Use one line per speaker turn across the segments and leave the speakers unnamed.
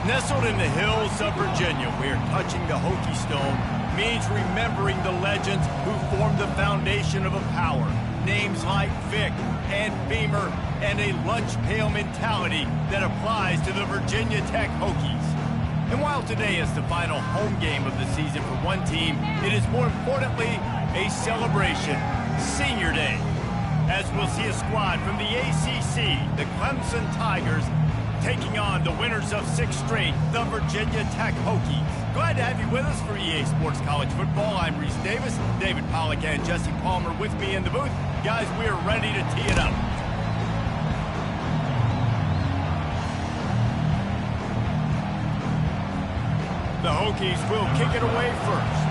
Nestled in the hills of Virginia, where touching the Hokie Stone means remembering the legends who formed the foundation of a power. Names like Vic and Beamer and a lunch pail mentality that applies to the Virginia Tech Hokies. And while today is the final home game of the season for one team, it is more importantly a celebration, Senior Day, as we'll see a squad from the ACC, the Clemson Tigers, taking on the winners of 6 straight, the Virginia Tech Hokies. Glad to have you with us for EA Sports College Football. I'm Reese Davis, David Pollack and Jesse Palmer with me in the booth. Guys, we are ready to tee it up. The Hokies will kick it away first.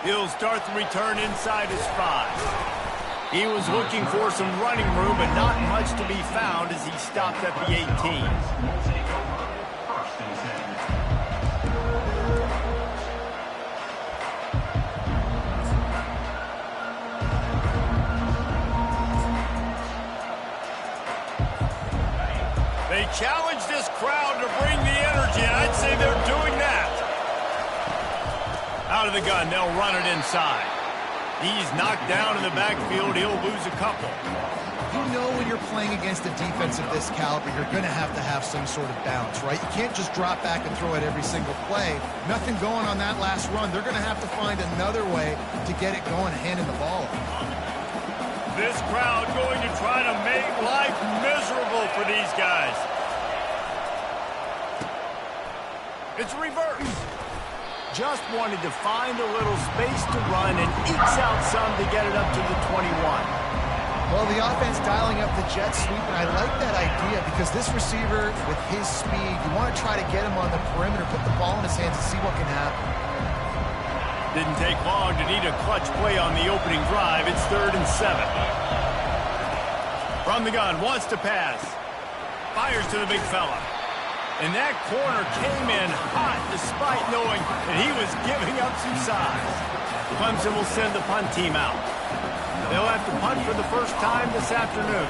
He'll start the return inside his 5. He was looking for some running room, but not much to be found as he stopped at the 18. They challenge this crowd to bring the energy, and I'd say they're doing that. Out of the gun, they'll run it inside. He's knocked down in the backfield. He'll lose a couple.
You know when you're playing against a defense of this caliber, you're going to have some sort of balance, right? You can't just drop back and throw it every single play. Nothing going on that last run. They're going to have to find another way to get it going, handing the ball off.
This crowd going to try to make life miserable for these guys. It's reverse. Just wanted to find a little space to run and ekes out some to get it up to the 21.
Well, the offense dialing up the jet sweep, and I like that idea because this receiver, with his speed, you want to try to get him on the perimeter, put the ball in his hands and see what can happen.
Didn't take long to need a clutch play on the opening drive. It's 3rd and 7. From the gun, wants to pass. Fires to the big fella. And that corner came in hot despite knowing that he was giving up some size. Clemson will send the punt team out. They'll have to punt for the first time this afternoon.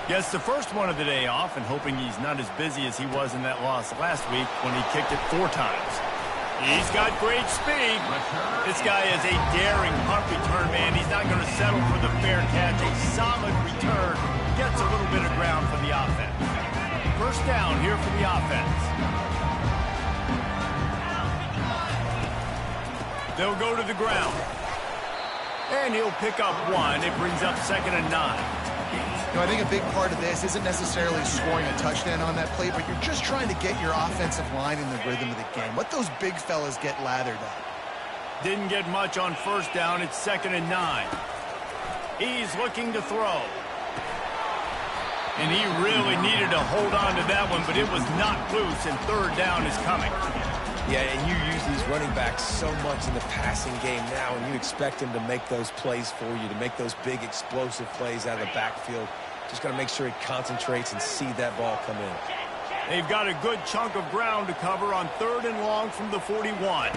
Gets the first one of the day off and hoping he's not as busy as he was in that loss last week when he kicked it 4 times. He's got great speed. This guy is a daring punt return man. He's not going to settle for the fair catch. A solid return. Gets a little bit of ground for the offense. First down here for the offense. They'll go to the ground. And he'll pick up 1. It brings up 2nd and 9.
You know, I think a big part of this isn't necessarily scoring a touchdown on that play, but you're just trying to get your offensive line in the rhythm of the game. Let those big fellas get lathered up.
Didn't get much on first down. It's 2nd and 9. He's looking to throw. And he really needed to hold on to that one, but it was not loose, and 3rd down is coming.
Yeah, and you use these running backs so much in the passing game now, and you expect them to make those plays for you, to make those big explosive plays out of the backfield. Just got to make sure he concentrates and see that ball come in.
They've got a good chunk of ground to cover on 3rd and long from the 41.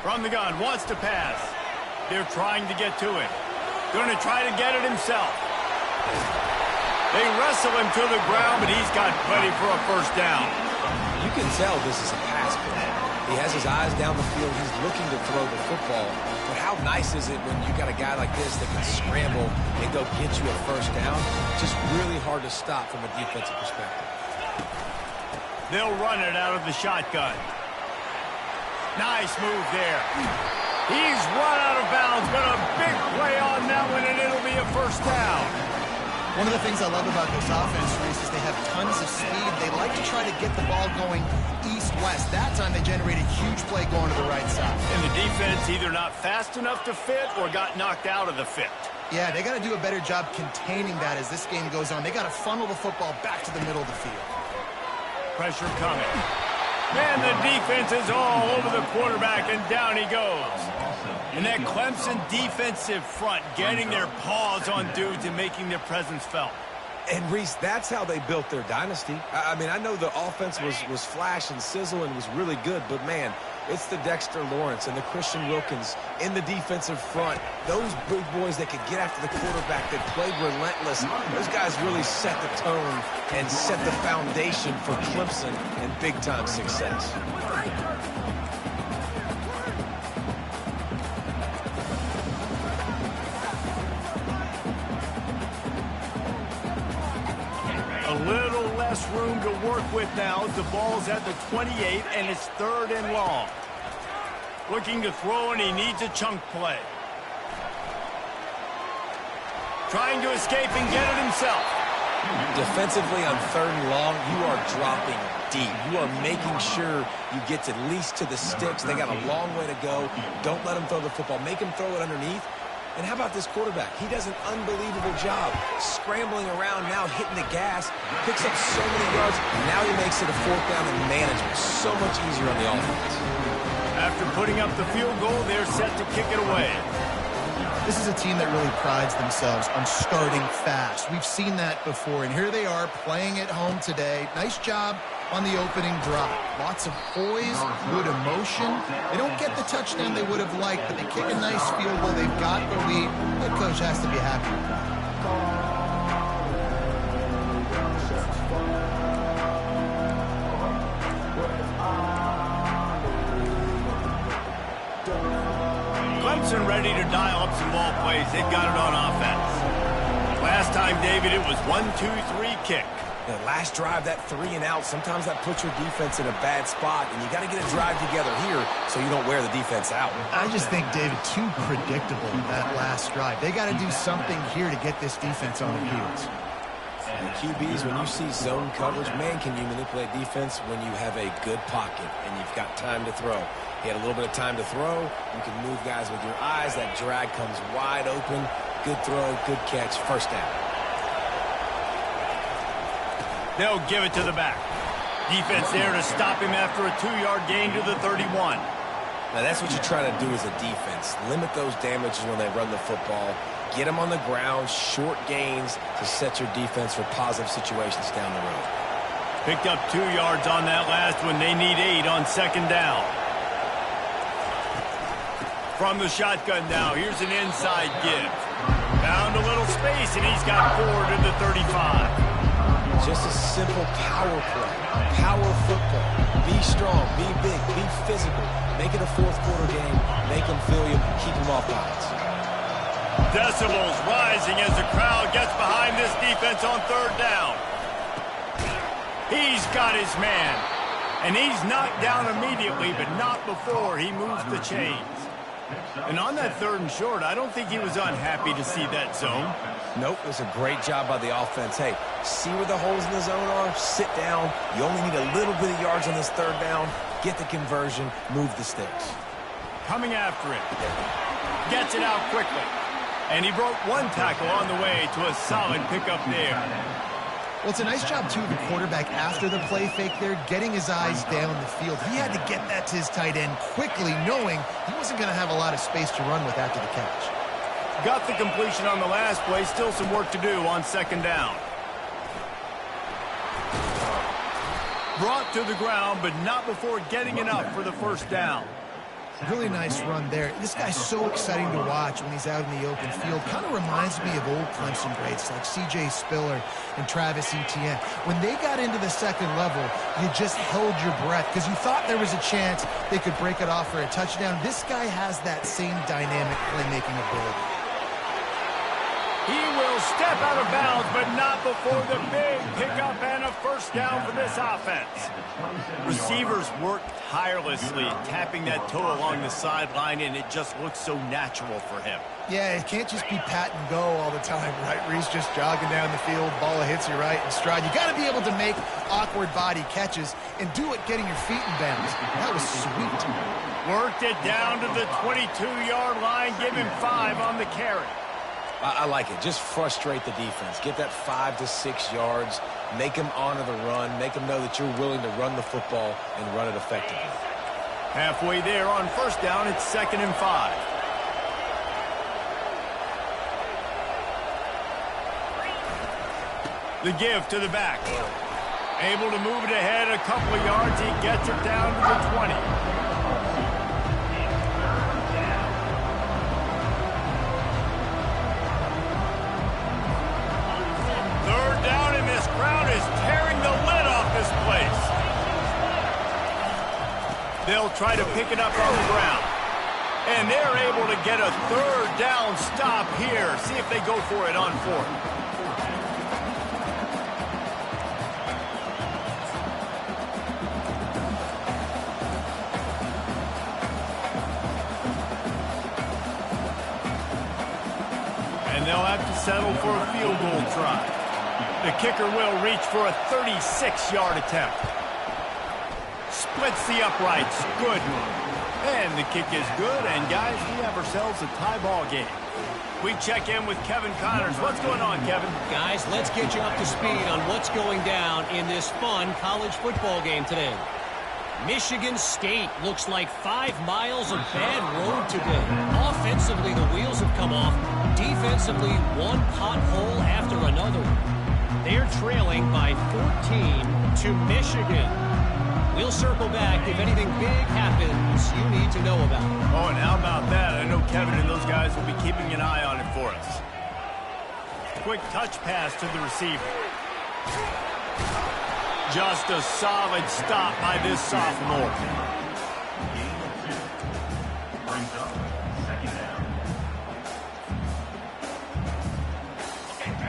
From the gun, wants to pass. They're trying to get to it. Going to try to get it himself. They wrestle him to the ground, but he's got plenty for a first down.
You can tell this is a pass play. He has his eyes down the field. He's looking to throw the football. But how nice is it when you got a guy like this that can scramble and go get you a first down? Just really hard to stop from a defensive perspective.
They'll run it out of the shotgun. Nice move there. He's run out of bounds, but a big play on that one, and it'll be a first down.
One of the things I love about this offense, Reese, is they have tons of speed. They like to try to get the ball going east-west. That time they generated a huge play going to the right side.
And the defense either not fast enough to fit or got knocked out of the fit.
Yeah, they got to do a better job containing that as this game goes on. They got to funnel the football back to the middle of the field.
Pressure coming. Man, the defense is all over the quarterback, and down he goes. And that Clemson defensive front getting their paws on dudes and making their presence felt.
And, Reese, that's how they built their dynasty. I mean, I know the offense was flash and sizzle and was really good, but, man, it's the Dexter Lawrence and the Christian Wilkins in the defensive front. Those big boys that could get after the quarterback, that played relentless. Those guys really set the tone and set the foundation for Clemson and big-time success.
A little less room to work with now. The ball's at the 28, and it's 3rd and long. Looking to throw, and he needs a chunk play. Trying to escape and get it himself.
Defensively on 3rd and long, you are dropping deep. You are making sure you get at least to the sticks. They got a long way to go. Don't let him throw the football. Make him throw it underneath. And how about this quarterback? He does an unbelievable job scrambling around, now hitting the gas, picks up so many yards. Now he makes it a 4th down and manageable. So much easier on the offense.
After putting up the field goal, they're set to kick it away.
This is a team that really prides themselves on starting fast. We've seen that before, and here they are playing at home today. Nice job on the opening drive. Lots of poise, good emotion. They don't get the touchdown they would have liked, but they kick a nice field goal. They've got the lead. The coach has to be happy with that.
Clemson ready to dial up some ball plays. They've got it on offense. Last time, David, it was 1-2-3 kick.
The last drive, that 3 and out, sometimes that puts your defense in a bad spot, and you got to get a drive together here so you don't wear the defense out.
I just think, David, too predictable that last drive. They got to do something here to get this defense on their heels.
And the QBs, when you see zone coverage, man, can you manipulate defense when you have a good pocket and you've got time to throw. He had a little bit of time to throw. You can move guys with your eyes. That drag comes wide open. Good throw, good catch, 1st down.
They'll give it to the back. Defense there to stop him after a 2-yard gain to the 31.
Now, that's what you try to do as a defense. Limit those damages when they run the football. Get them on the ground, short gains to set your defense for positive situations down the road.
Picked up 2 yards on that last one. They need 8 on 2nd down. From the shotgun now, here's an inside give. Found a little space, and he's got 4 to the 35.
Just a simple power play. Power football. Be strong, be big, be physical. Make it a 4th quarter game. Make them feel you. Keep them off balance.
Decibels rising as the crowd gets behind this defense on 3rd down. He's got his man. And he's knocked down immediately, but not before he moves the chains. And on that 3rd and short, I don't think he was unhappy to see that zone.
Nope, it was a great job by the offense. Hey, see where the holes in the zone are? Sit down. You only need a little bit of yards on this 3rd down. Get the conversion. Move the sticks.
Coming after it. Gets it out quickly. And he broke 1 tackle on the way to a solid pickup there.
Well, it's a nice job, too, of the quarterback after the play fake there, getting his eyes down the field. He had to get that to his tight end quickly, knowing he wasn't going to have a lot of space to run with after the catch.
Got the completion on the last play. Still some work to do on 2nd down. Brought to the ground, but not before getting enough for the 1st down.
Really nice run there. This guy's so exciting to watch when he's out in the open field. Kind of reminds me of old Clemson greats like C.J. Spiller and Travis Etienne. When they got into the 2nd level, you just held your breath because you thought there was a chance they could break it off for a touchdown. This guy has that same dynamic playmaking ability.
He will step out of bounds, but not before the big pickup and a 1st down for this offense. Receivers work tirelessly, tapping that toe along the sideline, and it just looks so natural for him.
Yeah, it can't just be pat and go all the time, right? Reese just jogging down the field, ball hits you right in stride. You got to be able to make awkward body catches and do it getting your feet in bounds. That was sweet.
Worked it down to the 22-yard line, give him 5 on the carry.
I like it. Just frustrate the defense. Get that 5 to 6 yards. Make them honor the run. Make them know that you're willing to run the football and run it effectively.
Halfway there on 1st down, it's 2nd and 5. The give to the back. Able to move it ahead a couple of yards. He gets it down to the 20. Third down, and this crowd is tearing the lid off this place. They'll try to pick it up on the ground. And they're able to get a third down stop here. See if they go for it on fourth. And they'll have to settle for a field goal try. The kicker will reach for a 36-yard attempt. Splits the uprights. Good. And the kick is good, and guys, we have ourselves a tie ball game. We check in with Kevin Connors. What's going on, Kevin?
Guys, let's get you up to speed on what's going down in this fun college football game today. Michigan State looks like 5 miles of bad road today. Offensively, the wheels have come off. Defensively, one pothole after another. They're trailing by 14 to Michigan. We'll circle back if anything big happens you need to know about.
Oh, and how about that? I know Kevin and those guys will be keeping an eye on it for us. Quick touch pass to the receiver. Just a solid stop by this sophomore.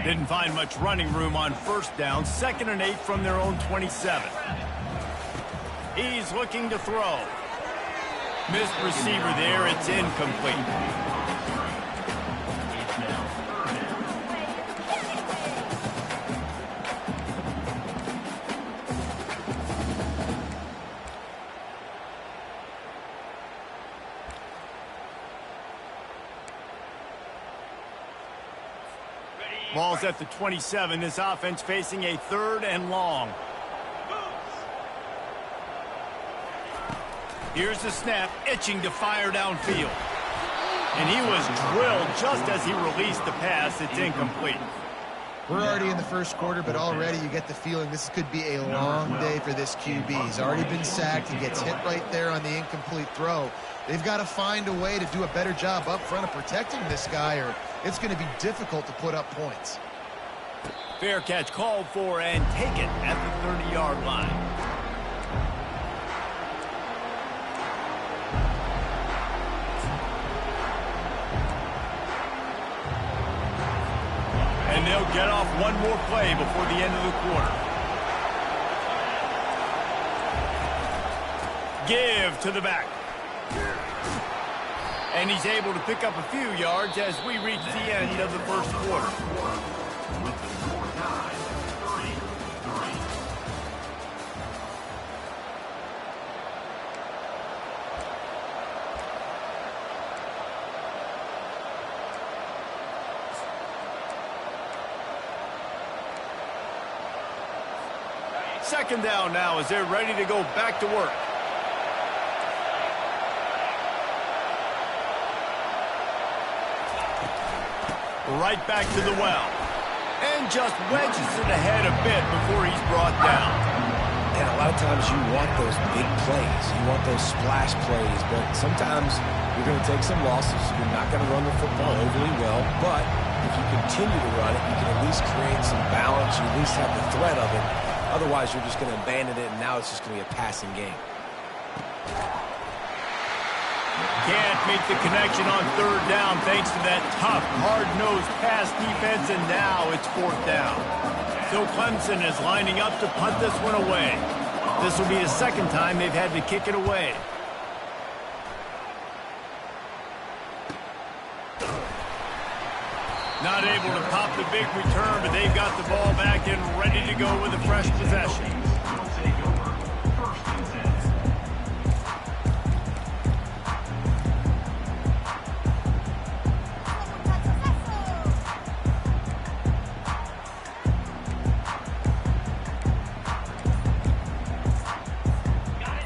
Didn't find much running room on first down. 2nd and 8 from their own 27. He's looking to throw. Missed receiver there. It's incomplete. Ball's at the 27. This offense facing a 3rd and long. Here's the snap, itching to fire downfield. And he was drilled just as he released the pass. It's incomplete.
We're already in the first quarter, but already you get the feeling this could be a long day for this QB. He's already been sacked. He gets hit right there on the incomplete throw. They've got to find a way to do a better job up front of protecting this guy, or it's going to be difficult to put up points.
Fair catch called for and taken at the 30-yard line. And they'll get off one more play before the end of the quarter. Give to the back. And he's able to pick up a few yards as we reach the end of the first quarter. Second down now as they're ready to go back to work. Right back to the well. And just wedges it ahead a bit before he's brought down.
And a lot of times you want those big plays. You want those splash plays. But sometimes you're going to take some losses. You're not going to run the football overly well. But if you continue to run it, you can at least create some balance. You at least have the threat of it. Otherwise, you're just going to abandon it, and now it's just going to be a passing game.
Can't make the connection on third down thanks to that tough, hard-nosed pass defense, and now it's fourth down. So Clemson is lining up to punt this one away. This will be the second time they've had to kick it away. Not able to pop the big return, but they've got the ball back and ready to go with a fresh possession.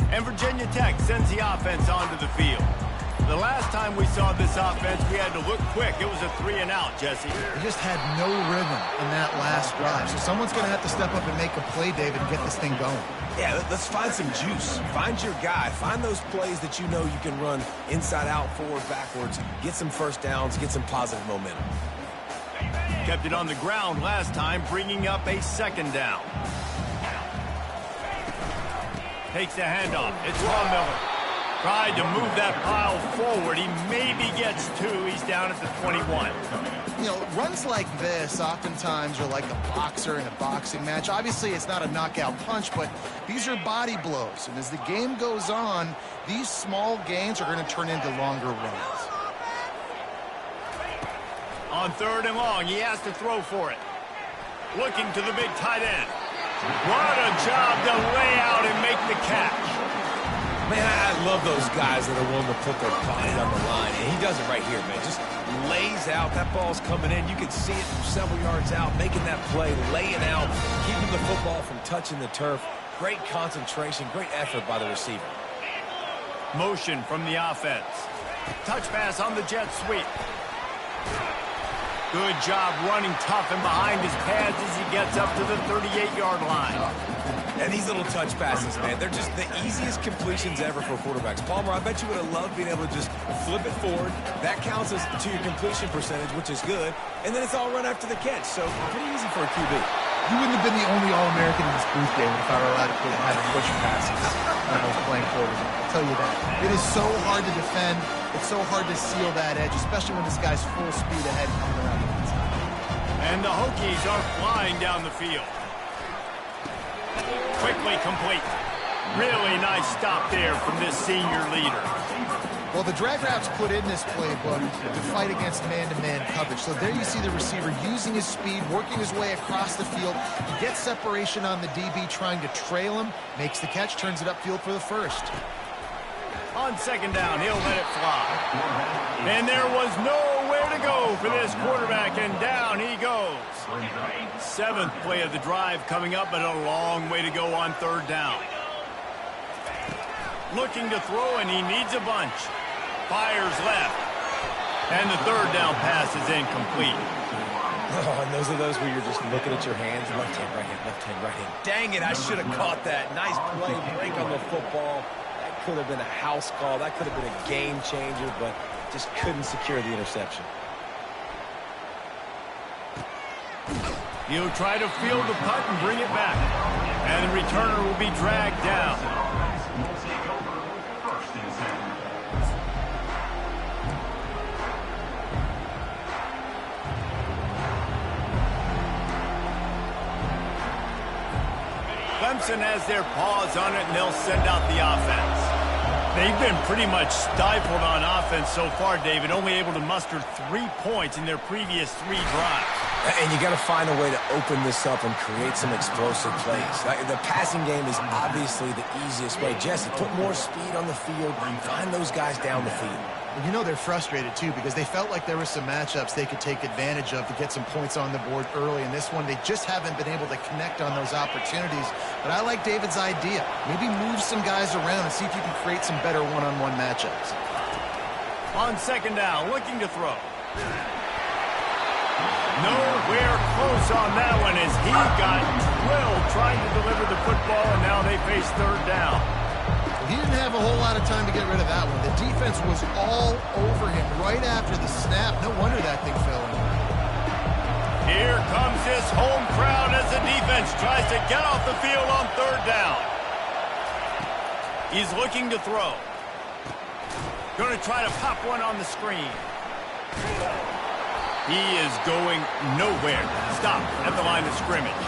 And Virginia Tech sends the offense onto the field. The last time we saw this offense, we had to look quick. It was a 3-and-out, Jesse.
They just had no rhythm in that last drive. So someone's going to have to step up and make a play, David, and get this thing going.
Yeah, let's find some juice. Find your guy. Find those plays that you know you can run inside out, forward, backwards. Get some first downs. Get some positive momentum.
Kept it on the ground last time, bringing up a 2nd down. Takes the handoff. It's Von Miller. Tried to move that pile forward. He maybe gets 2. He's down at the 21.
You know, runs like this oftentimes are like a boxer in a boxing match. Obviously, it's not a knockout punch, but these are body blows. And as the game goes on, these small gains are going to turn into longer runs.
On 3rd and long, he has to throw for it. Looking to the big tight end. What a job to lay out and make the catch.
Man, I love those guys that are willing to put their body on the line. And he does it right here, man. Just lays out. That ball's coming in. You can see it from several yards out, making that play, laying out, keeping the football from touching the turf. Great concentration, great effort by the receiver.
Motion from the offense. Touch pass on the jet sweep. Good job running tough and behind his pads as he gets up to the 38-yard line.
And these little touch passes, man, they're just the easiest completions ever for quarterbacks. Palmer, I bet you would have loved being able to just flip it forward. That counts as to your completion percentage, which is good. And then it's all run after the catch, so pretty easy for a QB.
You wouldn't have been the only All-American in this booth, David, if I were allowed to put have push passes when I was playing quarterback. I'll tell you that. It is so hard to defend. It's so hard to seal that edge, especially when this guy's full speed ahead coming around the inside.
And the Hokies are flying down the field. Quickly complete. Really nice stop there from this senior leader.
Well, the drag routes put in this playbook to fight against man-to-man coverage. So there you see the receiver using his speed, working his way across the field. He gets separation on the DB, trying to trail him, makes the catch, turns it upfield for the first.
On 2nd down, he'll let it fly. And there was nowhere to go for this quarterback, and down he goes. 7th play of the drive coming up, but a long way to go on 3rd down. Looking to throw, and he needs a bunch. Fires left. And the 3rd down pass is incomplete.
Oh, and those are those where you're just looking at your hands. Left hand, right hand, left hand, right hand. Dang it, I should have caught that. Nice play, break on the football. Could have been a house call. That could have been a game changer, but just couldn't secure the interception.
He'll try to field the punt and bring it back. And the returner will be dragged down. Clemson has their paws on it, and they'll send out the offense. They've been pretty much stifled on offense so far, David, only able to muster 3 points in their previous 3 drives.
And you got to find a way to open this up and create some explosive plays. The passing game is obviously the easiest way. Jesse, put more speed on the field and find those guys down the field.
You know they're frustrated, too, because they felt like there were some matchups they could take advantage of to get some points on the board early. In this one, they just haven't been able to connect on those opportunities. But I like David's idea. Maybe move some guys around and see if you can create some better one-on-one matchups.
On 2nd down, looking to throw. Nowhere close on that one as he got drilled trying to deliver the football, and now they face 3rd down.
He didn't have a whole lot of time to get rid of that one. The defense was all over him right after the snap. No wonder that thing fell in.
Here comes this home crowd as the defense tries to get off the field on 3rd down. He's looking to throw. Going to try to pop one on the screen. He is going nowhere. Stop at the line of scrimmage.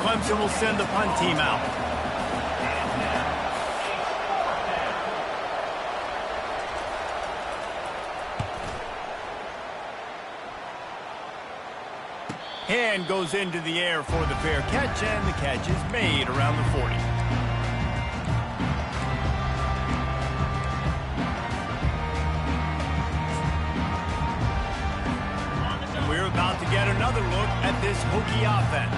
Clemson will send the punt team out. Hand goes into the air for the fair catch, and the catch is made around the 40. And we're about to get another look at this Hokie offense.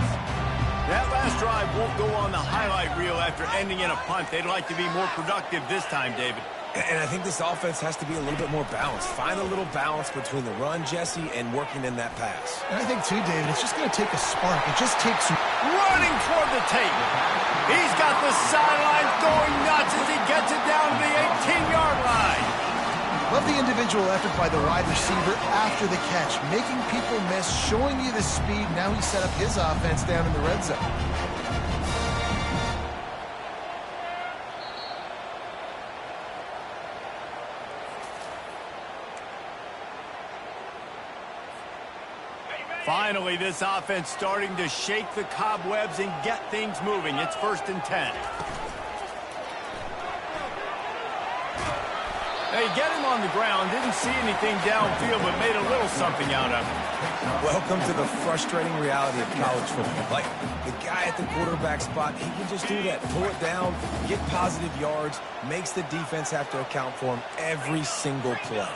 That last drive won't go on the highlight reel after ending in a punt. They'd like to be more productive this time, David.
And I think this offense has to be a little bit more balanced. Find a little balance between the run, Jesse, and working in that pass.
And I think, too, David, it's just going to take a spark. It just takes...
Running toward the tape. He's got the sidelines going nuts as he gets it down to the 18-yard line.
Love the individual effort by the wide receiver after the catch, making people miss, showing you the speed. Now he set up his offense down in the red zone.
Finally, this offense starting to shake the cobwebs and get things moving. It's 1st and 10. Hey, get him on the ground. Didn't see anything downfield, but made a little something out of it.
Welcome to the frustrating reality of college football. Like, the guy at the quarterback spot, he can just do that. Pull it down, get positive yards, makes the defense have to account for him every single play.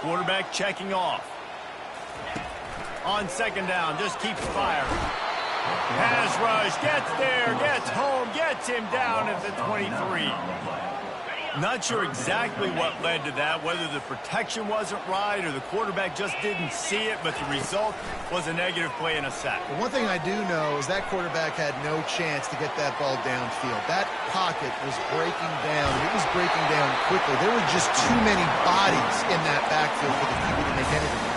Quarterback checking off. On 2nd down, just keeps firing. Pass rush, gets there, gets home, gets him down at the 23. Not sure exactly what led to that, whether the protection wasn't right or the quarterback just didn't see it, but the result was a negative play and a sack.
But one thing I do know is that quarterback had no chance to get that ball downfield. That pocket was breaking down. It was breaking down quickly. There were just too many bodies in that backfield for the QB to make anything happen.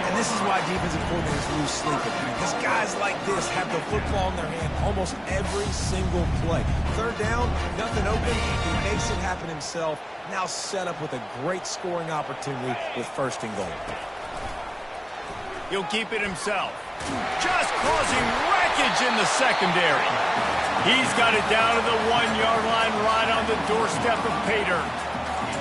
And this is why defensive coordinators lose sleep at night, because guys like this have the football in their hand almost every single play. 3rd down, nothing open, he makes it happen himself. Now set up with a great scoring opportunity with 1st and goal.
He'll keep it himself. Just causing wreckage in the secondary. He's got it down to the 1-yard line right on the doorstep of pay dirt.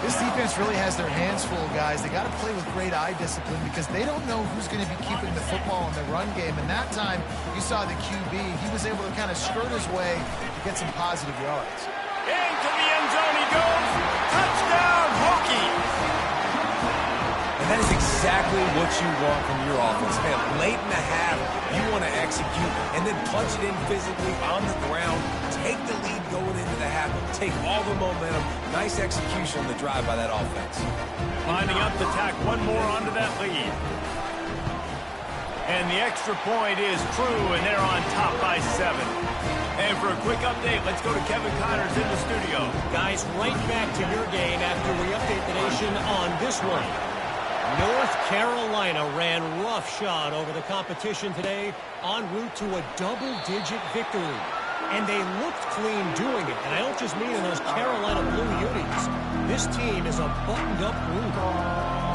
This defense really has their hands full, guys. They got to play with great eye discipline because they don't know who's going to be keeping the football in the run game. And that time, you saw the QB. He was able to kind of skirt his way to get some positive yards.
Into the end zone he goes. Touchdown, Hokie.
And that is exactly what you want from your offense, man. Late in the half, you want to execute and then punch it in physically on the ground. Take the lead going into the half. Take all the momentum. Nice execution on the drive by that offense.
Lining up to tack one more onto that lead. And the extra point is true, and they're on top by 7. And for a quick update, let's go to Kevin Connors in the studio.
Guys, right back to your game after we update the nation on this one. North Carolina ran roughshod over the competition today en route to a double-digit victory. And they looked clean doing it. And I don't just mean in those Carolina blue unis. This team is a buttoned-up group.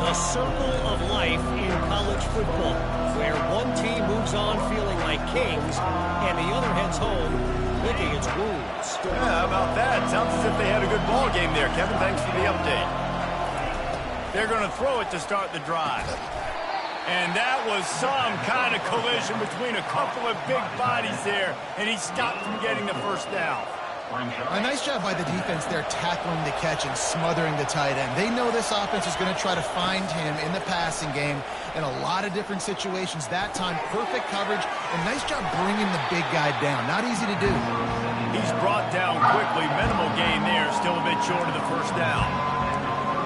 The circle of life in college football, where one team moves on feeling like kings, and the other heads home licking its wounds.
Yeah, how about that? Sounds as if they had a good ball game there. Kevin, thanks for the update. They're going to throw it to start the drive. And that was some kind of collision between a couple of big bodies there, and he stopped from getting the 1st down.
A nice job by the defense there tackling the catch and smothering the tight end. They know this offense is going to try to find him in the passing game in a lot of different situations. That time, perfect coverage, and nice job bringing the big guy down. Not easy to do.
He's brought down quickly. Minimal gain there, still a bit short of the 1st down.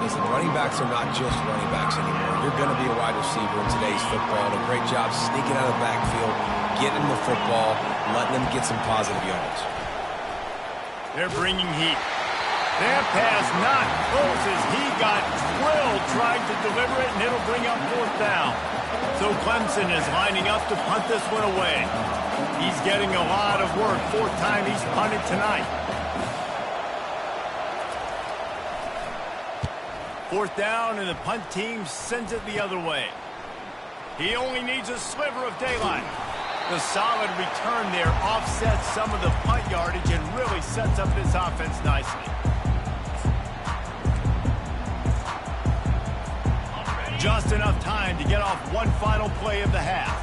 Listen, running backs are not just running backs anymore. You're going to be a wide receiver in today's football. And a great job sneaking out of the backfield, getting the football, letting them get some positive yards.
They're bringing heat. That pass not close as he got drilled trying to deliver it, and it'll bring up 4th down. So Clemson is lining up to punt this one away. He's getting a lot of work. 4th time he's punted tonight. 4th down, and the punt team sends it the other way. He only needs a sliver of daylight. The solid return there offsets some of the punt yardage and really sets up this offense nicely. Just enough time to get off one final play of the half.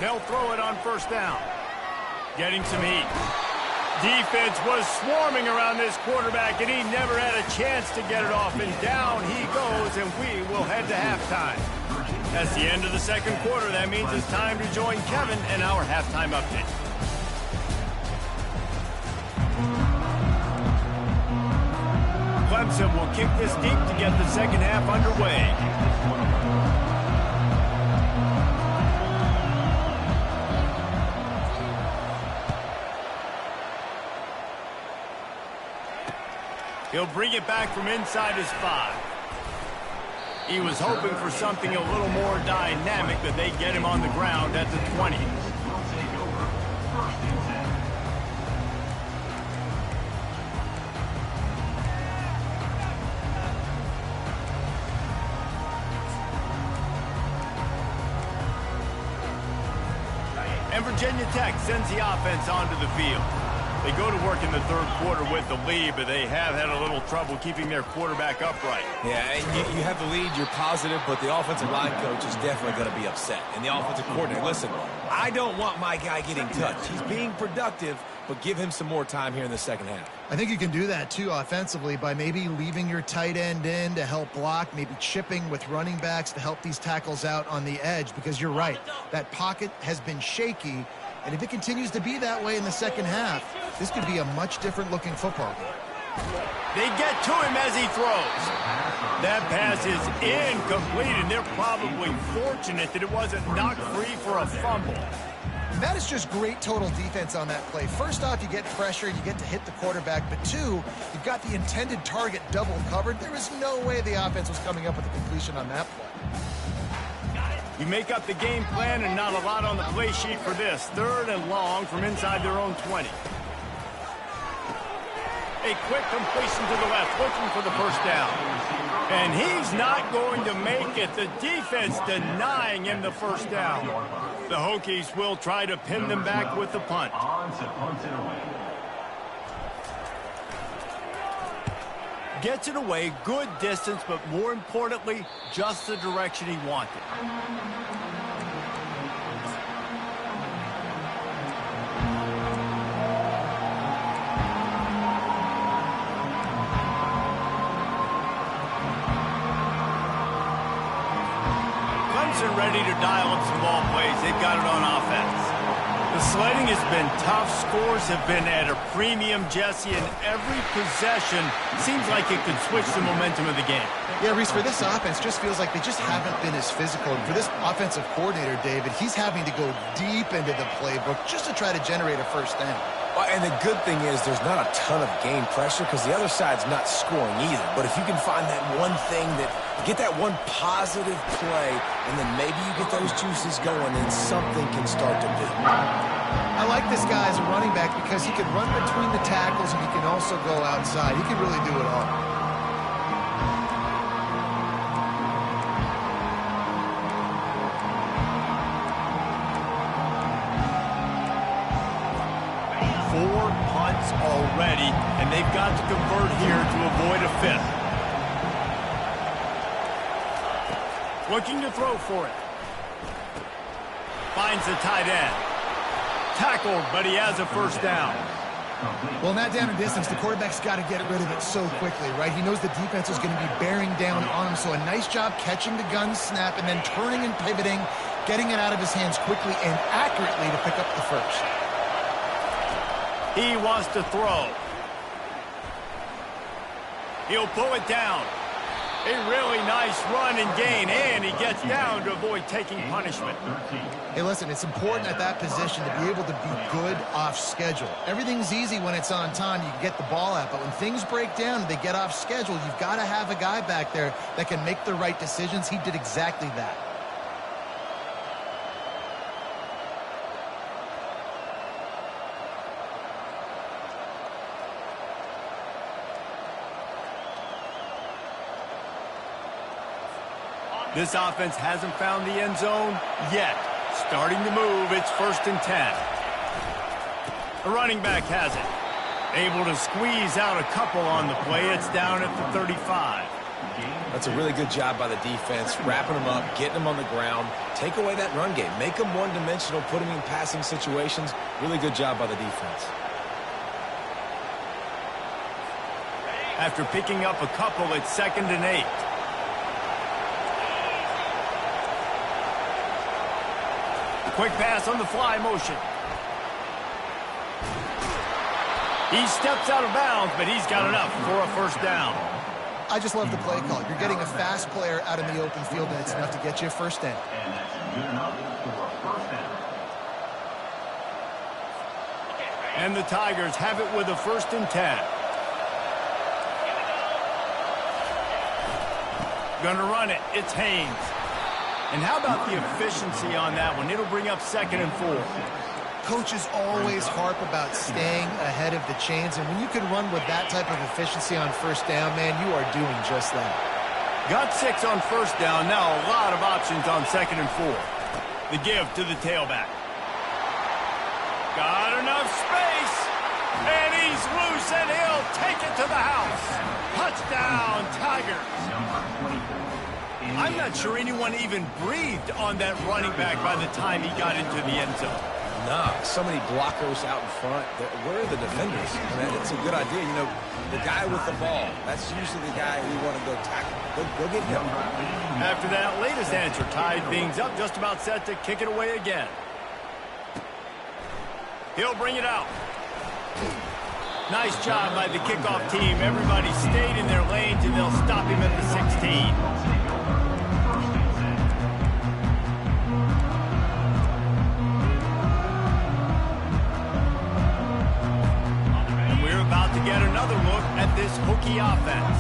They'll throw it on 1st down. Getting some heat. Defense was swarming around this quarterback, and he never had a chance to get it off. And down he goes, and we will head to halftime. That's the end of the second quarter. That means it's time to join Kevin and our halftime update. Clemson will kick this deep to get the second half underway. He'll bring it back from inside his 5. He was hoping for something a little more dynamic, that they get him on the ground at the 20. And Virginia Tech sends the offense onto the field. They go to work in the third quarter with the lead, but they have had a little trouble keeping their quarterback upright.
Yeah, and you have the lead, you're positive, but the offensive line coach is definitely going to be upset. And the offensive coordinator, listen, I don't want my guy getting touched. He's being productive, but give him some more time here in the second half.
I think you can do that, too, offensively, by maybe leaving your tight end in to help block, maybe chipping with running backs to help these tackles out on the edge, because you're right, that pocket has been shaky. And if it continues to be that way in the second half, this could be a much different looking football game.
They get to him as he throws. That pass is incomplete, and they're probably fortunate that it wasn't knocked free for a fumble.
And that is just great total defense on that play. First off, you get pressure, you get to hit the quarterback, but two, you've got the intended target double covered. There is no way the offense was coming up with a completion on that play.
You make up the game plan, and not a lot on the play sheet for this. 3rd and long from inside their own 20. A quick completion to the left, looking for the first down. And he's not going to make it. The defense denying him the first down. The Hokies will try to pin them back with the punt. Gets it away, good distance, but more importantly, just the direction he wanted. Clemson ready to dial up some ball plays. They've got it on offense. The sledding has been tough. Scores have been at a premium, Jesse, and every possession seems like it could switch the momentum of the game.
Yeah, Reese, for this offense, just feels like they just haven't been as physical. And for this offensive coordinator, David, he's having to go deep into the playbook just to try to generate a first down.
Well, and the good thing is there's not a ton of game pressure because the other side's not scoring either. But if you can find that one thing, get that one positive play, and then maybe you get those juices going, then something can start to build.
I like this guy as a running back because he can run between the tackles and he can also go outside. He can really do it all.
Already, and they've got to convert here to avoid a 5th. Looking to throw for it. Finds the tight end. Tackled, but he has a first down.
Well, in that down and distance, the quarterback's got to get rid of it so quickly, right? He knows the defense is going to be bearing down on him, so a nice job catching the gun snap and then turning and pivoting, getting it out of his hands quickly and accurately to pick up the first.
He wants to throw. He'll pull it down. A really nice run and gain, and he gets down to avoid taking punishment.
Hey, listen, it's important at that position to be able to be good off schedule. Everything's easy when it's on time. You can get the ball out, but when things break down and they get off schedule, you've got to have a guy back there that can make the right decisions. He did exactly that.
This offense hasn't found the end zone yet. Starting to move, it's 1st and 10. The running back has it. Able to squeeze out a couple on the play. It's down at the 35.
That's a really good job by the defense, wrapping them up, getting them on the ground. Take away that run game. Make them one-dimensional, put them in passing situations. Really good job by the defense.
After picking up a couple, it's 2nd and 8. Quick pass on the fly motion. He steps out of bounds, but he's got enough for a first down.
I just love the play call. You're getting a fast player out in the open field, and it's enough to get you a first down.
And the Tigers have it with a 1st and 10. Gonna run it. It's Haynes. And how about the efficiency on that one? It'll bring up 2nd and 4.
Coaches always harp about staying ahead of the chains, and when you can run with that type of efficiency on first down, man, you are doing just that.
Got 6 on first down. Now a lot of options on 2nd and 4. The give to the tailback. Got enough space, and he's loose, and he'll take it to the house. Touchdown, Tigers. I'm not sure anyone even breathed on that running back by the time he got into the end zone.
Nah, so many blockers out in front. Where are the defenders? I mean, it's a good idea. You know, the guy with the ball, that's usually the guy we want to go tackle. Go get him.
After that latest answer, tied things up, just about set to kick it away again. He'll bring it out. Nice job by the kickoff team. Everybody stayed in their lanes, and they'll stop him at the 16. Get another look at this Hokie offense.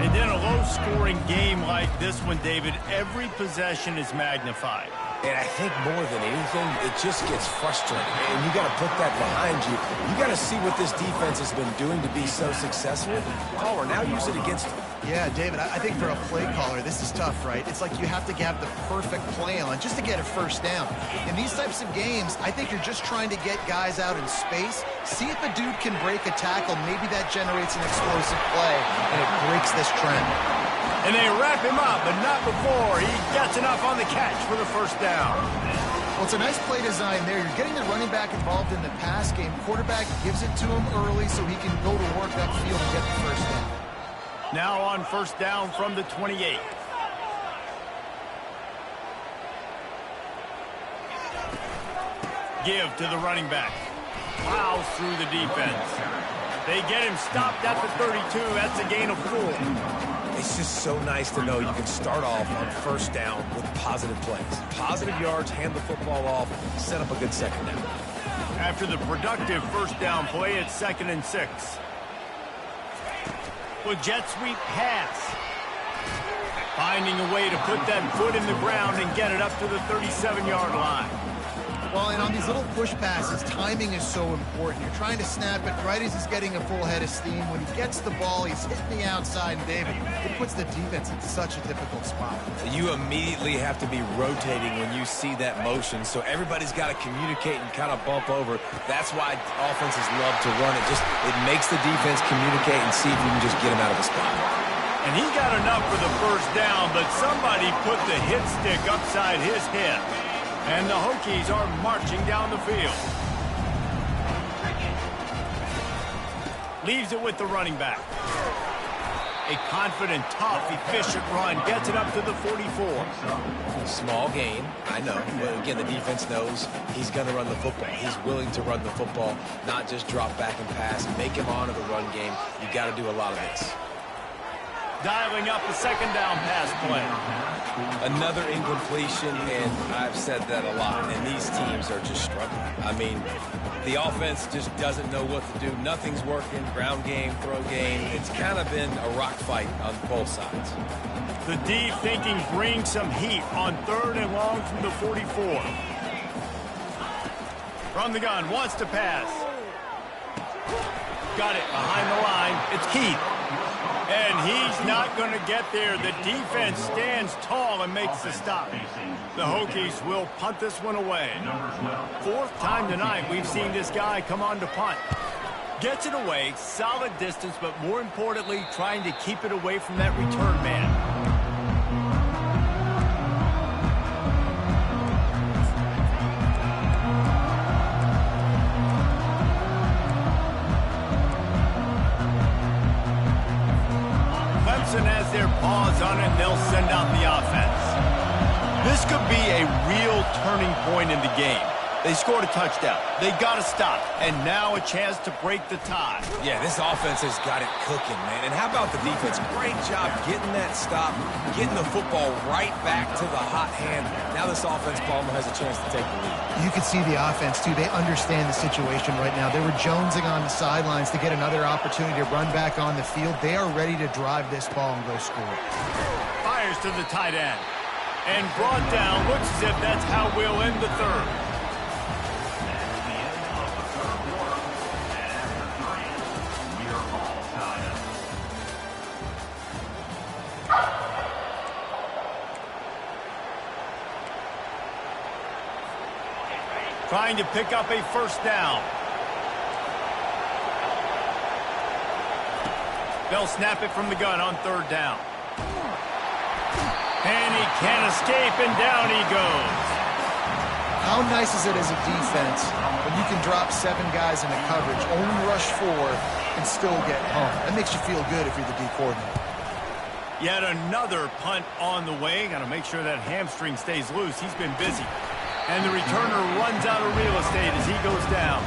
And in a low-scoring game like this one, David, every possession is magnified.
And I think more than anything, it just gets frustrating. And you got to put that behind you. You got to see what this defense has been doing to be so successful. Caller, now use it against them.
Yeah, David, I think for a play caller, this is tough, right? It's like you have to have the perfect play on just to get a first down. In these types of games, I think you're just trying to get guys out in space, see if a dude can break a tackle. Maybe that generates an explosive play, and it breaks this trend.
And they wrap him up, but not before he gets enough on the catch for the first down.
Well, it's a nice play design there. You're getting the running back involved in the pass game. Quarterback gives it to him early so he can go to work upfield and get the first down.
Now on first down from the 28. Give to the running back. Plows through the defense. They get him stopped at the 32. That's a gain of 4.
It's just so nice to know you can start off on first down with positive plays. Positive yards, hand the football off, set up a good second down.
After the productive first down play, it's 2nd and 6. With jet sweep pass. Finding a way to put that foot in the ground and get it up to the 37-yard line.
Well, and on these little push passes, timing is so important. You're trying to snap it right as he's getting a full head of steam. When he gets the ball, he's hitting the outside, and David, it puts the defense in such a difficult spot.
You immediately have to be rotating when you see that motion, so everybody's got to communicate and kind of bump over. That's why offenses love to run it. It makes the defense communicate and see if you can just get him out of the spot.
And he got enough for the first down, but somebody put the hit stick upside his head. And the Hokies are marching down the field. Leaves it with the running back. A confident, tough, efficient run. Gets it up to the 44.
Small gain, I know. But again, the defense knows he's going to run the football. He's willing to run the football, not just drop back and pass. Make him honor the run game. You got to do a lot of this.
Dialing up the second down pass play.
Another incompletion, and I've said that a lot, and these teams are just struggling. I mean, the offense just doesn't know what to do. Nothing's working. Ground game, throw game. It's kind of been a rock fight on both sides.
The D thinking brings some heat on 3rd and long from the 44. From the gun, wants to pass. Got it behind the line. It's Keith. And he's not going to get there. The defense stands tall and makes the stop. The Hokies will punt this one away. 4th time tonight we've seen this guy come on to punt. Gets it away, solid distance, but more importantly, trying to keep it away from that return man. pause on it, and they'll send out the offense. This could be a real turning point in the game. They scored a touchdown. They got to stop. And now a chance to break the tie.
Yeah, this offense has got it cooking, man. And how about the defense? Great job getting that stop, getting the football right back to the hot hand. Now this offense, Palmer, has a chance to take the lead.
You can see the offense, too. They understand the situation right now. They were jonesing on the sidelines to get another opportunity to run back on the field. They are ready to drive this ball and go score.
Fires to the tight end. And brought down. Looks as if that's how we'll end the third. Trying to pick up a first down. They'll snap it from the gun on third down. And he can't escape, and down he goes.
How nice is it as a defense when you can drop 7 guys into coverage, only rush 4, and still get home? That makes you feel good if you're the D coordinator.
Yet another punt on the way. Got to make sure that hamstring stays loose. He's been busy. And the returner runs out of real estate as he goes down.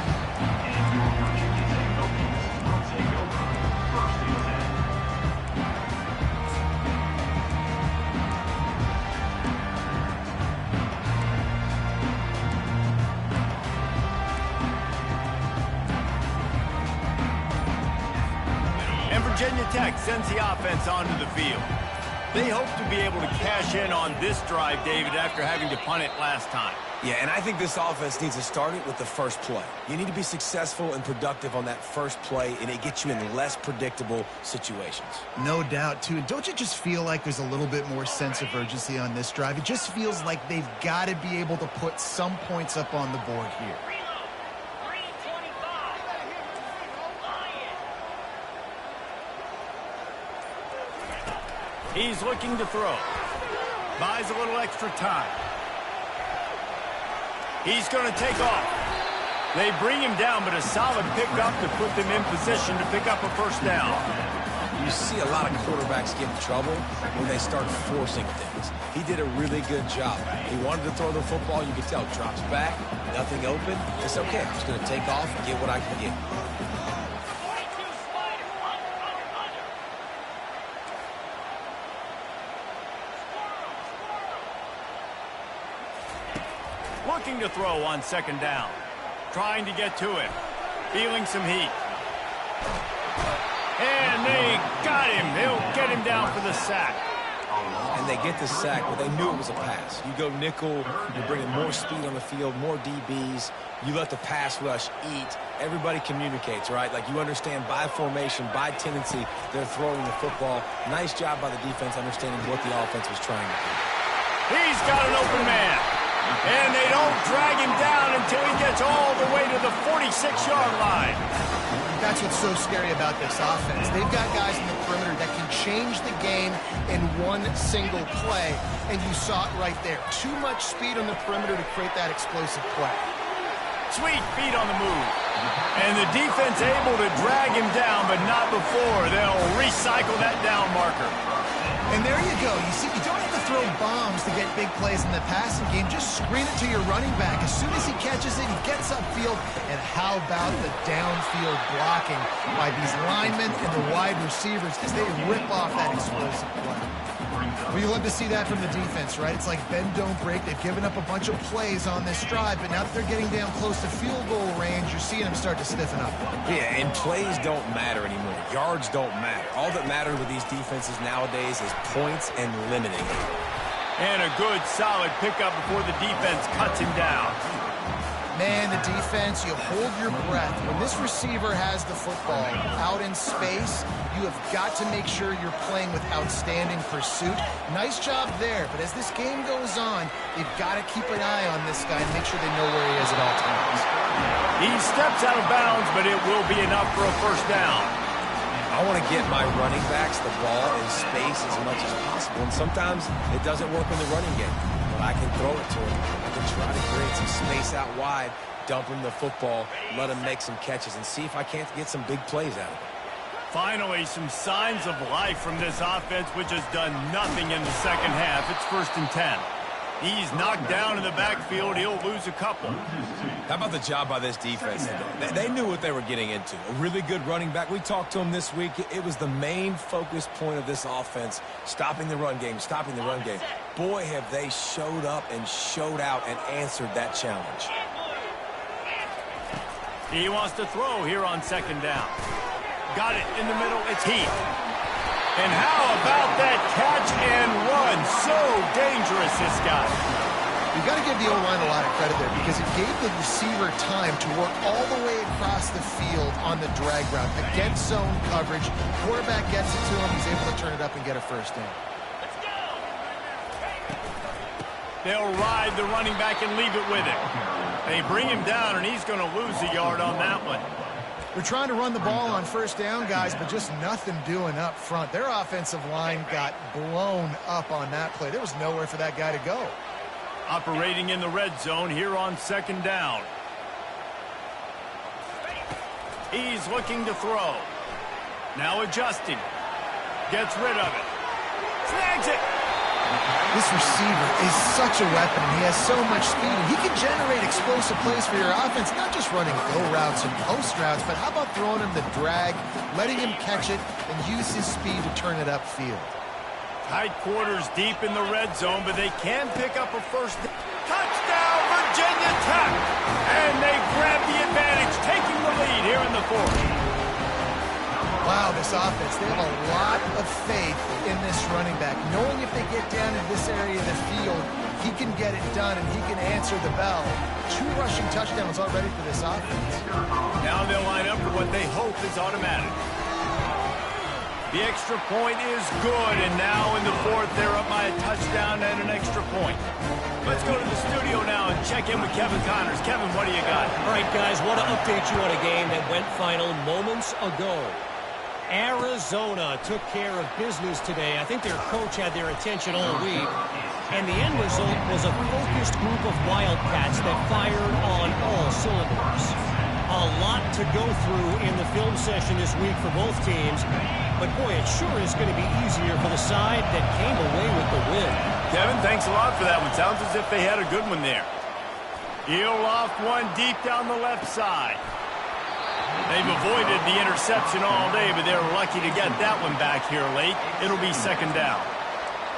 And Virginia Tech sends the offense onto the field. They hope to be able to cash in on this drive, David, after having to punt it last time.
Yeah, and I think this offense needs to start it with the first play. You need to be successful and productive on that first play, and it gets you in less predictable situations.
No doubt, too. And don't you just feel like there's a little bit more sense of urgency on this drive? It just feels like they've got to be able to put some points up on the board here.
He's looking to throw. Buys a little extra time. He's going to take off. They bring him down, but a solid pickup to put them in position to pick up a first down.
You see a lot of quarterbacks get in trouble when they start forcing things. He did a really good job. He wanted to throw the football. You could tell. Drops back, nothing open. It's okay. I'm just going to take off and get what I can get.
Looking to throw on second down. Trying to get to it. Feeling some heat. And they got him. They'll get him down for the sack.
And they get the sack, but they knew it was a pass. You go nickel, you're bringing more speed on the field, more DBs. You let the pass rush eat. Everybody communicates, right? Like you understand by formation, by tendency, they're throwing the football. Nice job by the defense understanding what the offense was trying to do.
He's got an open man. And they don't drag him down until he gets all the way to the 46-yard line.
That's what's so scary about this offense. They've got guys in the perimeter that can change the game in one single play, and you saw it right there. Too much speed on the perimeter to create that explosive play.
Sweet feet on the move. And the defense able to drag him down, but not before they'll recycle that down marker.
And there you go. You see, you don't have to throw bombs to get big plays in the passing game. Just screen it to your running back. As soon as he catches it, he gets upfield. And how about the downfield blocking by these linemen and the wide receivers as they rip off that explosive play. Well, you love to see that from the defense, right? It's like bend, don't break. They've given up a bunch of plays on this drive, but now that they're getting down close to field goal range, you're seeing them start to stiffen up.
Yeah, and plays don't matter anymore. Yards don't matter. All that matters with these defenses nowadays is points and limiting it.
And a good, solid pickup before the defense cuts him down.
Man, the defense, you hold your breath. When this receiver has the football out in space, you have got to make sure you're playing with outstanding pursuit. Nice job there, but as this game goes on, they've got to keep an eye on this guy and make sure they know where he is at all times.
He steps out of bounds, but it will be enough for a first down.
I want to get my running backs the ball in space as much as possible, and sometimes it doesn't work in the running game. I can throw it to him. I can try to create some space out wide, dump him the football, let him make some catches, and see if I can't get some big plays out of it.
Finally, some signs of life from this offense, which has done nothing in the second half. It's 1st and 10. He's knocked down in the backfield. He'll lose a couple.
How about the job by this defense today? They knew what they were getting into. A really good running back. We talked to him this week. It was the main focus point of this offense, stopping the run game, stopping the run game. Boy, have they showed up and showed out and answered that challenge.
He wants to throw here on 2nd down. Got it in the middle. It's Heath. And how about that catch and run? So dangerous, this guy.
You've got to give the O-line a lot of credit there because it gave the receiver time to work all the way across the field on the drag route. Against zone coverage, quarterback gets it to him. He's able to turn it up and get a 1st down.
They'll ride the running back and leave it with him. They bring him down, and he's going to lose a yard on that one.
They're trying to run the ball on 1st down, guys, but just nothing doing up front. Their offensive line got blown up on that play. There was nowhere for that guy to go.
Operating in the red zone here on 2nd down. He's looking to throw. Now adjusting. Gets rid of it. Snags it.
This receiver is such a weapon, and he has so much speed. And he can generate explosive plays for your offense, not just running go routes and post routes, but how about throwing him the drag, letting him catch it, and use his speed to turn it upfield.
Tight quarters deep in the red zone, but they can pick up a 1st. Touchdown, Virginia Tech! And they grab the advantage, taking the lead here in the 4th.
Wow, this offense, they have a lot of faith in this running back. Knowing if they get down in this area of the field, he can get it done and he can answer the bell. 2 rushing touchdowns already for this offense.
Now they'll line up for what they hope is automatic. The extra point is good, and now in the 4th, they're up by a touchdown and an extra point. Let's go to the studio now and check in with Kevin Connors. Kevin, what do you got?
All right, guys, want to update you on a game that went final moments ago. Arizona took care of business today. I think their coach had their attention all week. And the end result was a focused group of Wildcats that fired on all cylinders. A lot to go through in the film session this week for both teams. But, boy, it sure is going to be easier for the side that came away with the win.
Kevin, thanks a lot for that one. Sounds as if they had a good one there. He'll off one deep down the left side. They've avoided the interception all day, but they're lucky to get that one back here late. It'll be 2nd down.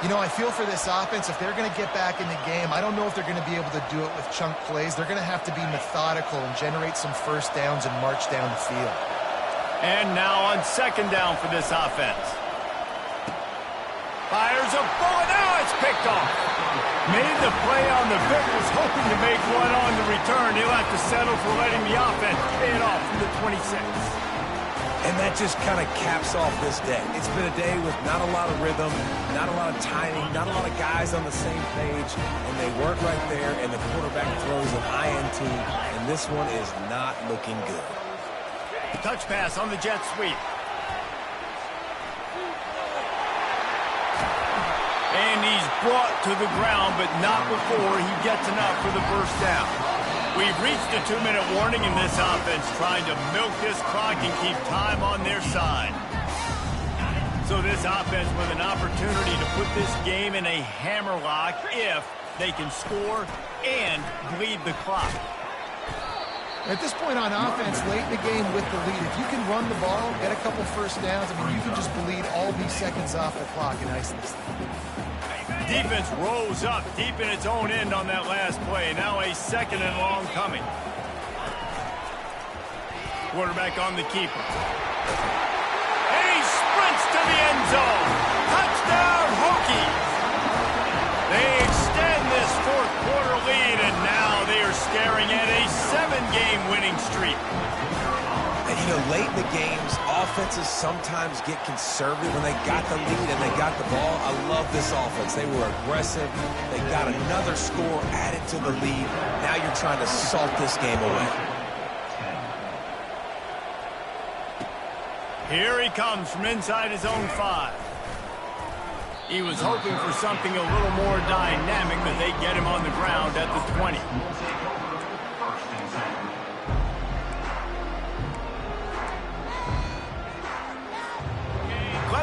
You know, I feel for this offense, if they're going to get back in the game, I don't know if they're going to be able to do it with chunk plays. They're going to have to be methodical and generate some 1st downs and march down the field.
And now on 2nd down for this offense. Fires a bullet. Now it's picked off. Made the play on the pick, was hoping to make one on the return. He'll have to settle for letting the offense pay it off from the 26.
And that just kind of caps off this day. It's been a day with not a lot of rhythm, not a lot of timing, not a lot of guys on the same page, and they work right there, and the quarterback throws an INT, and this one is not looking good.
Touch pass on the jet sweep. And he's brought to the ground, but not before he gets enough for the 1st down. We've reached a 2-minute warning in this offense, trying to milk this clock and keep time on their side. So this offense with an opportunity to put this game in a hammerlock if they can score and bleed the clock.
At this point on offense, late in the game with the lead, if you can run the ball, get a couple 1st downs, I mean, you can just bleed all these seconds off the clock and ice this thing.
Defense rose up deep in its own end on that last play. Now a 2nd and long coming. Quarterback on the keeper. And he sprints to the end zone. Touchdown, Hokies. They extend this 4th quarter lead, and now they are staring at a 7-game winning streak.
And, you know, late in the games, offenses sometimes get conservative when they got the lead and they got the ball. I love this offense. They were aggressive. They got another score added to the lead. Now you're trying to salt this game away.
Here he comes from inside his own 5. He was hoping for something a little more dynamic, but they get him on the ground at the 20.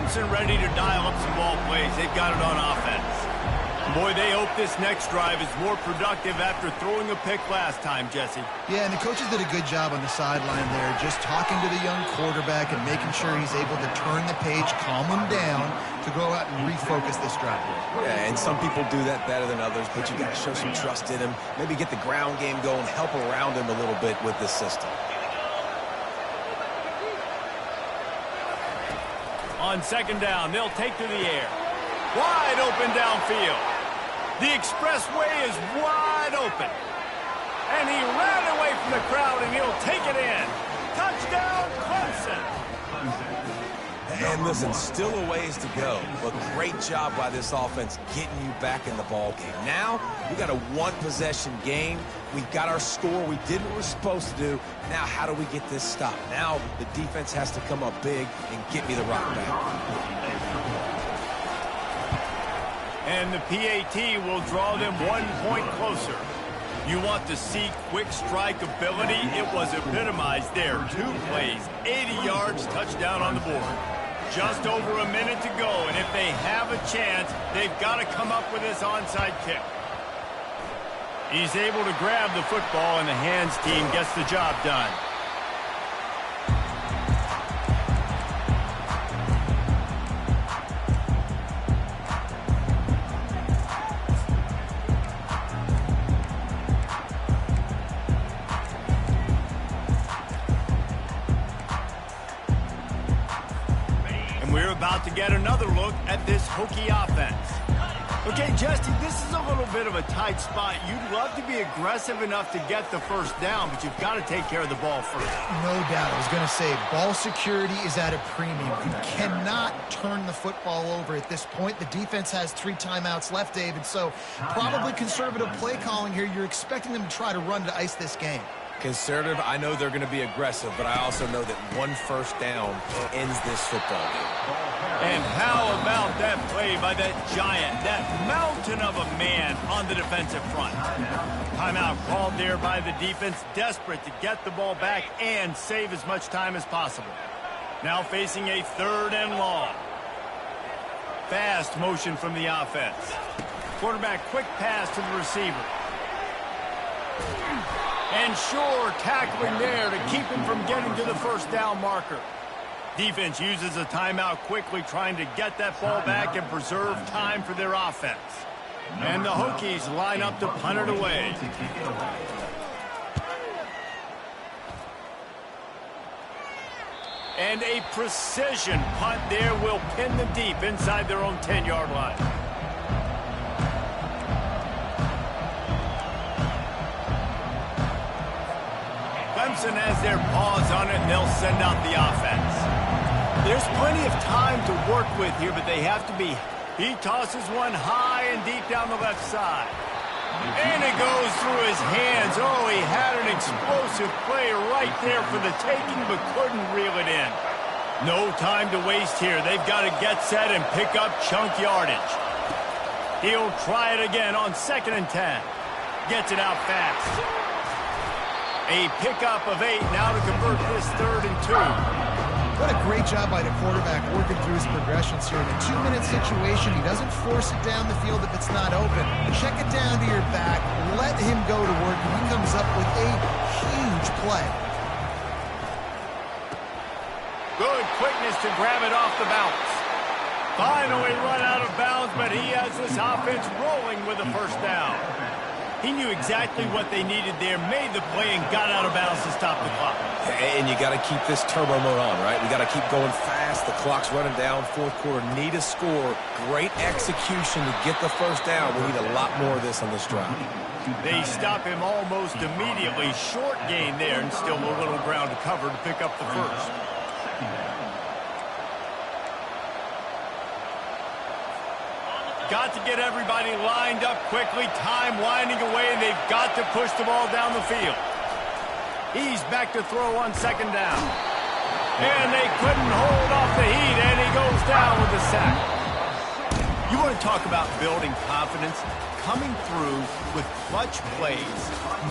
Clemson ready to dial up some ball plays. They've got it on offense. Boy, they hope this next drive is more productive after throwing a pick last time, Jesse.
Yeah, and the coaches did a good job on the sideline there, just talking to the young quarterback and making sure he's able to turn the page, calm him down to go out and refocus this drive.
Yeah, and some people do that better than others, but you got to show some trust in him, maybe get the ground game going, help around him a little bit with this system.
On second down, they'll take to the air. Wide open downfield. The expressway is wide open. And he ran away from the crowd, and he'll take it in. Touchdown, Clemson.
And listen, still a ways to go, but great job by this offense getting you back in the ball game. Now, we got a one-possession game. We got our score. We did what we're supposed to do. Now, how do we get this stopped? Now, the defense has to come up big and get me the rock back.
And the PAT will draw them 1 point closer. You want to see quick strike ability? It was epitomized there. 2 plays, 80 yards, touchdown on the board. Just over a minute to go, and if they have a chance, they've got to come up with this onside kick. He's able to grab the football, and the hands team gets the job done. We're about to get another look at this Hokie offense. Okay, Justin, this is a little bit of a tight spot. You'd love to be aggressive enough to get the first down, but you've got to take care of the ball first.
No doubt. I was going to say, ball security is at a premium. You cannot turn the football over at this point. The defense has 3 timeouts left, David, so probably conservative play calling here. You're expecting them to try to run to ice this game.
Conservative, I know they're going to be aggressive, but I also know that 1 first down ends this football game.
And how about that play by that giant, that mountain of a man on the defensive front? Timeout called there by the defense, desperate to get the ball back and save as much time as possible. Now facing a 3rd and long. Fast motion from the offense. Quarterback quick pass to the receiver. And sure tackling there to keep him from getting to the first down marker. Defense uses a timeout quickly, trying to get that ball back and preserve time for their offense. And the Hokies line up to punt it away. And a precision punt there will pin them deep inside their own 10-yard line. Clemson has their paws on it, and they'll send out the offense. There's plenty of time to work with here, but they have to be. He tosses one high and deep down the left side. And it goes through his hands. Oh, he had an explosive play right there for the taking, but couldn't reel it in. No time to waste here. They've got to get set and pick up chunk yardage. He'll try it again on 2nd and 10. Gets it out fast. A pickup of 8 now to convert this 3rd and 2.
What a great job by the quarterback working through his progressions here. In a 2-minute situation, he doesn't force it down the field if it's not open. Check it down to your back, let him go to work, and he comes up with a huge play.
Good quickness to grab it off the bounce. Finally run out of bounds, but he has this offense rolling with a first down. He knew exactly what they needed there, made the play, and got out of bounds to stop the clock.
And you got to keep this turbo mode on, right? We got to keep going fast. The clock's running down. 4th quarter, need a score. Great execution to get the first down. We need a lot more of this on this drive.
They stop him almost immediately. Short gain there, and still a little ground to cover to pick up the first. Got to get everybody lined up quickly. Time winding away, and they've got to push the ball down the field. He's back to throw on 2nd down. And they couldn't hold off the heat, and he goes down with the sack. You want to talk about building confidence? Coming through with clutch plays,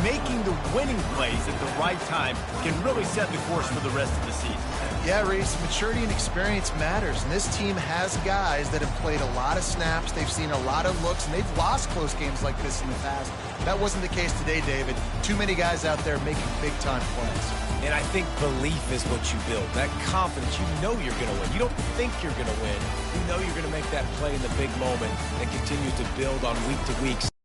making the winning plays at the right time can really set the course for the rest of the season.
Yeah, Reese, maturity and experience matters, and this team has guys that have played a lot of snaps, they've seen a lot of looks, and they've lost close games like this in the past. That wasn't the case today, David. Too many guys out there making big-time plays.
And I think belief is what you build. That confidence, you know you're going to win. You don't think you're going to win. You know you're going to make that play in the big moment that continues to build on week to week.